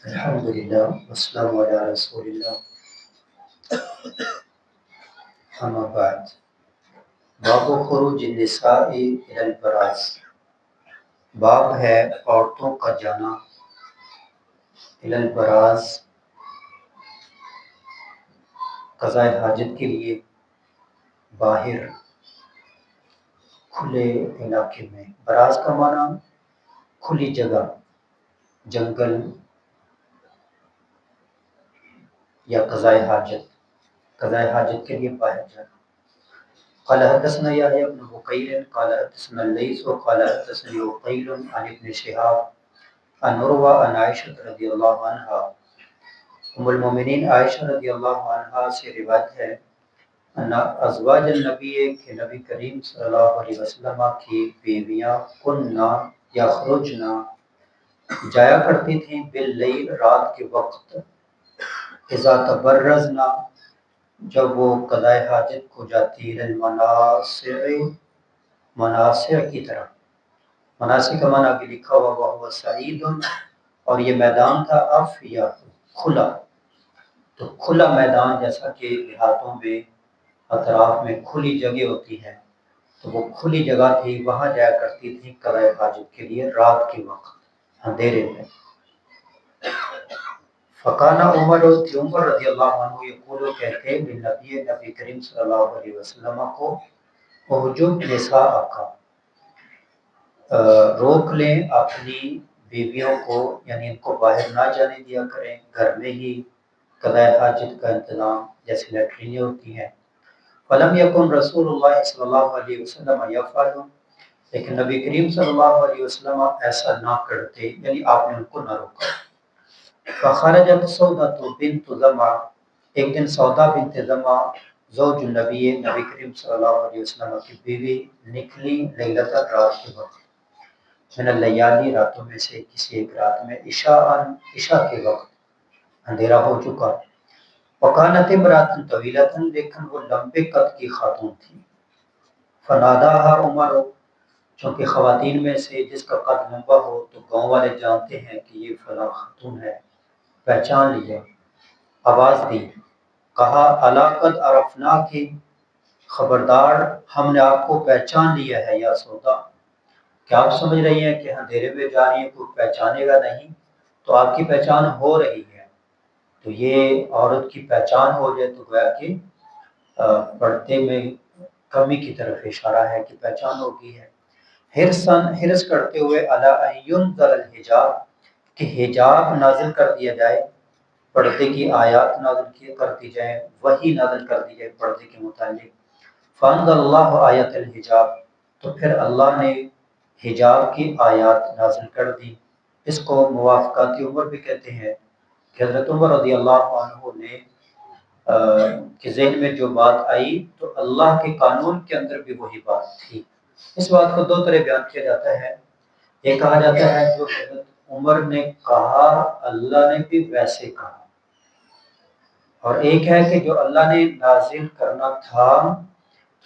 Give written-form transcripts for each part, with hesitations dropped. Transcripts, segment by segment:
الحمدللہ والسلام علی رسول اللہ، اما بعد۔ باب خروج النساء الی البراز، باب ہے عورتوں کا جانا الی البراز، قضاء حاجت کے لیے باہر کھلے علاقے میں۔ براز کا معنی کھلی جگہ، جنگل یا قضاء حاجت، قضاء حاجت کے لیے باہر جانا۔ قال حدثنا يحيى بن بكير قال حدثنا الليث قال حدثني عقيل عن ابن شهاب عن عروة عن عائشة رضی اللہ عنہا، ام المومنین عائشہ رضی اللہ عنہا سے روایت ہے ان ازواج النبی کہ نبی کریم صلی اللہ علیہ وسلم کی بیویاں کننا یخرجنا جایا کرتی تھیں باللیل رات کے وقت، اذا تبرزنا جب وہ قضاء حاجت کو جاتی المناصع، مناصع کی طرف۔ مناصع کا معنی بھی لکھا ہوا وہ سعید، اور یہ میدان تھا افیا کھلا، تو کھلا میدان جیسا کہ دیہاتوں میں اطراف میں کھلی جگہ ہوتی ہے، تو وہ کھلی جگہ تھی، وہاں جایا کرتی تھی قضاء حاجت کے لیے رات کے وقت اندھیرے میں۔ فقانا عمر رضی اللہ عنہ یقول کہتے نبی کریم صلی اللہ علیہ وسلم کو احجب نساء کا، روک لیں اپنی بیویوں کو، یعنی ان کو باہر نہ جانے دیا کریں، گھر میں ہی قضاء حاجت کا انتظام جیسے لیٹرینیں ہوتی ہیں۔ فلم یکن رسول اللہ صلی اللہ علیہ وسلم یفعل، لیکن نبی کریم صلی اللہ علیہ وسلم ایسا نہ کرتے، یعنی آپ نے ان کو نہ روکا۔ فخرجت سودہ بنت زمع، ایک دن سودا بنت زمع زوج النبی، نبی کریم صلی اللہ علیہ وسلم کی بیوی نکلی لیلۃ رات کے وقت، من اللیالی راتوں میں سے کسی ایک رات میں، عشاء کے وقت اندھیرا ہو چکا۔ وکانت امرأۃ طویلۃ، لیکن وہ لمبے قد کی خاتون تھی۔ فناداها عمر، چونکہ خواتین میں سے جس کا قد لمبا ہو تو گاؤں والے جانتے ہیں کہ یہ فلاں خاتون ہے، پہچان لیا، آواز دی، کہا الا قد عرفناک، خبردار ہم نے آپ کو پہچان لیا ہے یا سودا، کیا آپ سمجھ رہی ہیں کہ اندھیرے میں جا رہی ہیں، کوئی پہچانے گا نہیں، تو آپ کی پہچان ہو رہی ہے۔ تو یہ عورت کی پہچان ہو جائے تو گویا کہ پردے میں کمی کی طرف اشارہ ہے کہ پہچان ہو گئی ہے۔ حرص کرتے ہوئے علی ان ینزل الحجاب، کہ حجاب نازل کر دیا جائے، پردے کی آیات نازل کر دی جائیں، وحی نازل کر دی جائے پردے کے متعلق۔ فانزل اللہ آیت الحجاب، تو پھر اللہ نے حجاب کی آیات نازل کر دی۔ اس کو موافقات عمر بھی کہتے ہیں کہ حضرت عمر رضی اللہ عنہ نے کہ ذہن میں جو بات آئی تو اللہ کے قانون کے اندر بھی وہی بات تھی۔ اس بات کو دو طرح بیان کیا جاتا ہے، ایک کہا جاتا ہے جو حضرت عمر نے کہا اللہ نے بھی ویسے کہا، اور ایک ہے کہ جو اللہ نے نازل کرنا تھا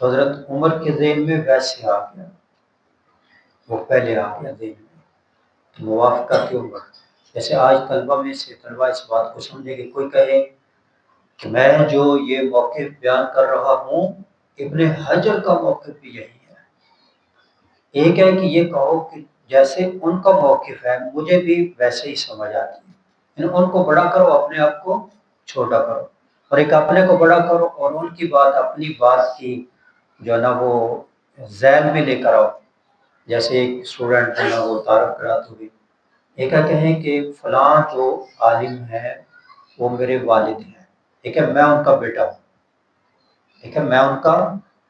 تو حضرت عمر کے ذہن میں ویسے آ گیا، وہ پہلے آ گیا ذہن میں۔ تو موافقت عمر، جیسے آج طلبہ میں سے طلبہ اس بات کو سمجھے کہ کوئی کہے کہ میں جو یہ موقف بیان کر رہا ہوں ابن حجر کا موقف بھی یہی ہے۔ ایک ہے کہ یہ کہو کہ جیسے ان کا موقف ہے مجھے بھی ویسے ہی سمجھ آتی ہے، یعنی ان کو بڑا کرو اپنے آپ کو چھوٹا کرو، اور ایک اپنے کو بڑا کرو اور ان کی بات اپنی بات کی جو ہے نا وہ ذیل میں لے کر آؤ، جیسے ایک اسٹوڈنٹ جو ہے وہ تعارف کراتے ہوئے ایک ہے کہیں کہ فلاں جو عالم ہے وہ میرے والد ہیں، ایک ہے میں ان کا بیٹا ہوں، ایک ہے میں ان کا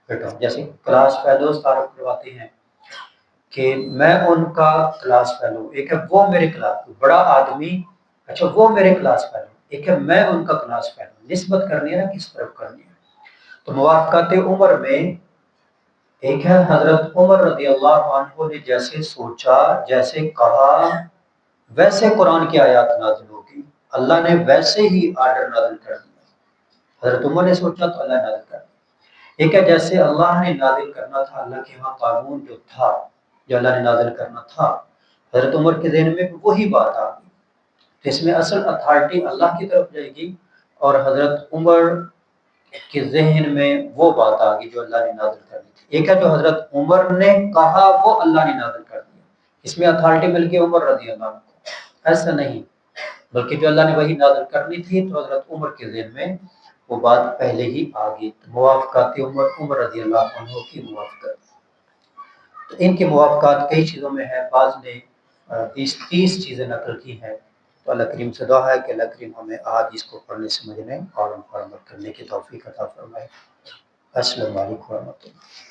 بیٹا ہوں، جیسے کلاس فیلوز تعارف کرواتے ہیں کہ میں ان کا کلاس فیلو، ایک ہے وہ میرے کلاس بڑا آدمی، اچھا وہ میرے کلاس فیلو، ایک ہے میں ان کا کلاس فیلو، نسبت کرنی ہے نا کس طرف کرنی ہے۔ تو موافقات عمر میں ایک ہے حضرت عمر رضی اللہ عنہ نے جیسے سوچا، جیسے کہا، ویسے قرآن کی آیات نازل ہوگی، اللہ نے ویسے ہی آرڈر نازل کر دیا، حضرت عمر نے سوچا تو اللہ نازل کر دیا۔ ایک ہے جیسے اللہ نے نازل کرنا تھا، اللہ کے ہاں قانون جو تھا جو اللہ نے نازل کرنا تھا، حضرت عمر کے ذہن میں وہی بات آ گئی۔ تو اس میں اصل اتھارٹی اللہ کی طرف جائے گی، اور حضرت عمر کے ذہن میں وہ بات آ گئی جو اللہ نے نازل کر دی تھی۔ ایک ہے جو حضرت عمر نے کہا وہ اللہ نے نازل کر دیا، اس میں اتھارٹی مل گئی عمر رضی اللہ عنہ کو، ایسا نہیں، بلکہ جو اللہ نے وہی نازل کرنی تھی تو حضرت عمر کے ذہن میں وہ بات پہلے ہی آ گئی، موافقات عمر رضی اللہ عنہ کی موافقت۔ تو ان کے موافقات کئی چیزوں میں ہے، بعض نے 30 چیزیں نقل کی ہیں۔ تو اللہ کریم سے دعا ہے کہ اللہ کریم ہمیں احادیث کو پڑھنے سمجھنے اور ان پر عمل کرنے کی توفیق عطا فرمائے۔ السلام علیکم ورحمۃ اللہ۔